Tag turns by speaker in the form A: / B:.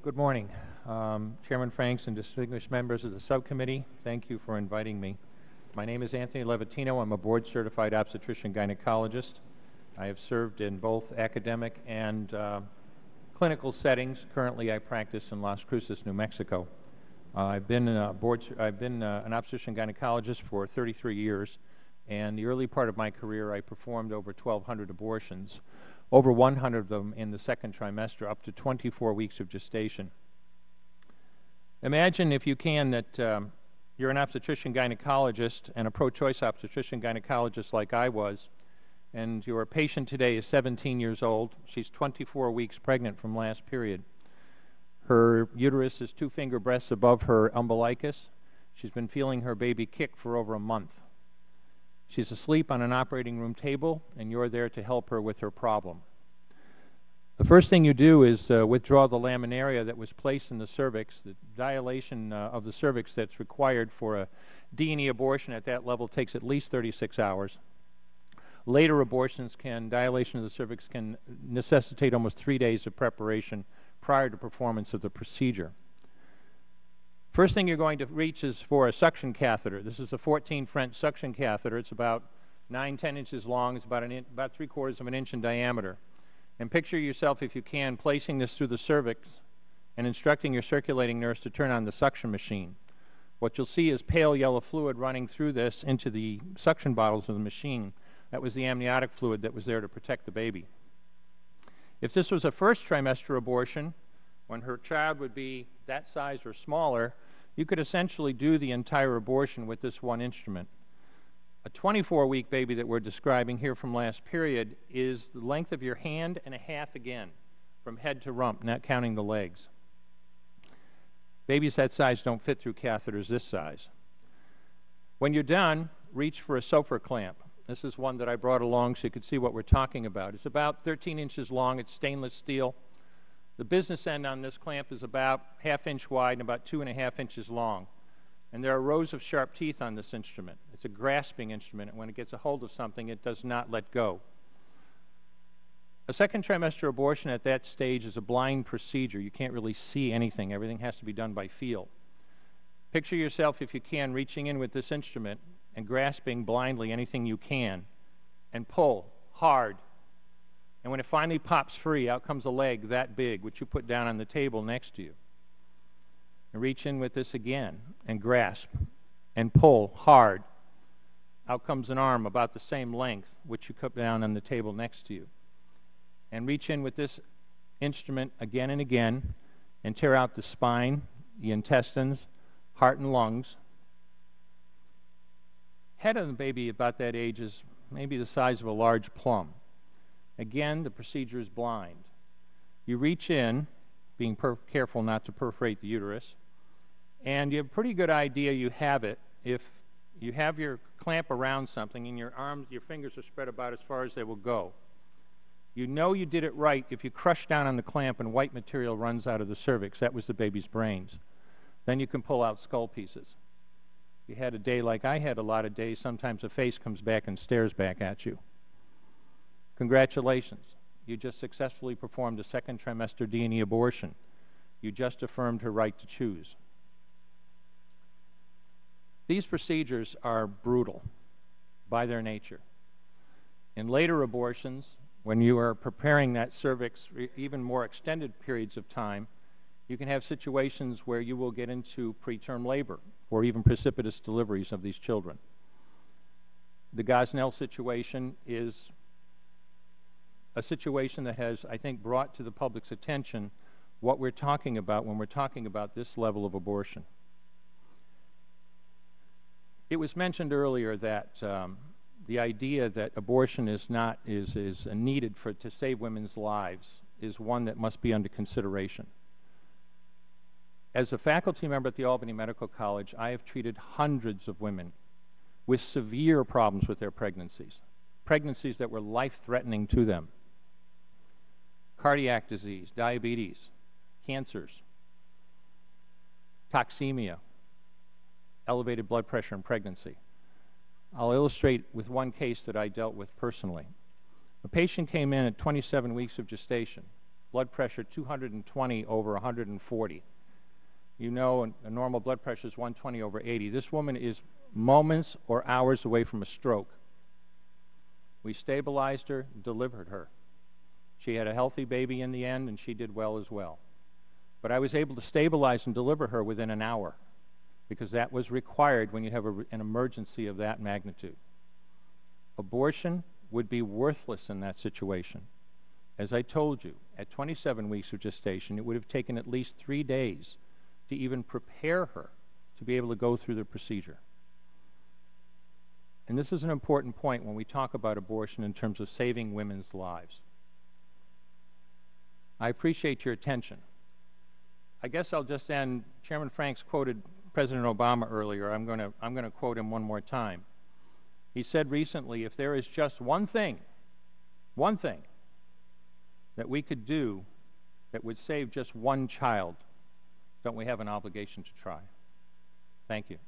A: Good morning. Chairman Franks and distinguished members of the subcommittee, thank you for inviting me. My name is Anthony Levatino. I'm a board-certified obstetrician-gynecologist. I have served in both academic and clinical settings. Currently, I practice in Las Cruces, New Mexico. I've been an obstetrician-gynecologist for 33 years, and the early part of my career, I performed over 1,200 abortions. Over 100 of them in the second trimester, up to 24 weeks of gestation. Imagine, if you can, that you're an obstetrician-gynecologist and a pro-choice obstetrician-gynecologist like I was, and your patient today is 17 years old. She's 24 weeks pregnant from last period. Her uterus is 2-finger breaths above her umbilicus. She's been feeling her baby kick for over a month. She's asleep on an operating room table, and you're there to help her with her problem. The first thing you do is withdraw the laminaria that was placed in the cervix. The dilation of the cervix that's required for a D&E abortion at that level takes at least 36 hours. Later abortions dilation of the cervix can necessitate almost 3 days of preparation prior to performance of the procedure. First thing you're going to reach is for a suction catheter. This is a 14 French suction catheter. It's about 9–10 inches long. It's about 3/4 of an inch in diameter. And picture yourself, if you can, placing this through the cervix and instructing your circulating nurse to turn on the suction machine. What you'll see is pale yellow fluid running through this into the suction bottles of the machine. That was the amniotic fluid that was there to protect the baby. If this was a first trimester abortion, when her child would be that size or smaller, you could essentially do the entire abortion with this one instrument. A 24-week baby that we're describing here from last period is the length of your hand and a half again, from head to rump, not counting the legs. Babies that size don't fit through catheters this size. When you're done, reach for a SOFR clamp. This is one that I brought along so you could see what we're talking about. It's about 13 inches long. It's stainless steel. The business end on this clamp is about 1/2 inch wide and about 2.5 inches long. And there are rows of sharp teeth on this instrument. It's a grasping instrument, and when it gets a hold of something, it does not let go. A second trimester abortion at that stage is a blind procedure. You can't really see anything. Everything has to be done by feel. Picture yourself, if you can, reaching in with this instrument and grasping blindly anything you can, and pull hard. And when it finally pops free, out comes a leg that big, which you put down on the table next to you. And reach in with this again, and grasp, and pull hard. Out comes an arm about the same length, which you put down on the table next to you. And reach in with this instrument again and again, and tear out the spine, the intestines, heart and lungs. Head of the baby about that age is maybe the size of a large plum. Again, the procedure is blind. You reach in, being careful not to perforate the uterus, and you have a pretty good idea you have it if you have your clamp around something and your fingers are spread about as far as they will go. You know you did it right if you crush down on the clamp and white material runs out of the cervix. That was the baby's brains. Then you can pull out skull pieces. If you had a day like I had a lot of days, sometimes a face comes back and stares back at you. Congratulations. You just successfully performed a second trimester D&E abortion. You just affirmed her right to choose. These procedures are brutal by their nature. In later abortions, when you are preparing that cervix for even more extended periods of time, you can have situations where you will get into preterm labor or even precipitous deliveries of these children. The Gosnell situation is a situation that has, I think, brought to the public's attention what we're talking about when we're talking about this level of abortion. It was mentioned earlier that the idea that abortion is needed to save women's lives is one that must be under consideration. As a faculty member at the Albany Medical College, I have treated hundreds of women with severe problems with their pregnancies that were life-threatening to them. Cardiac disease, diabetes, cancers, toxemia, elevated blood pressure in pregnancy. I'll illustrate with one case that I dealt with personally. A patient came in at 27 weeks of gestation. blood pressure 220 over 140. You know a normal blood pressure is 120 over 80. This woman is moments or hours away from a stroke. We stabilized her, delivered her. She had a healthy baby in the end, and she did well as well. But I was able to stabilize and deliver her within an hour, because that was required when you have an emergency of that magnitude. Abortion would be worthless in that situation. As I told you, at 27 weeks of gestation, it would have taken at least 3 days to even prepare her to be able to go through the procedure. And this is an important point when we talk about abortion in terms of saving women's lives. I appreciate your attention. I guess I'll just end. Chairman Franks quoted President Obama earlier. I'm going to quote him one more time. He said recently, if there is just one thing that we could do that would save just one child, don't we have an obligation to try? Thank you.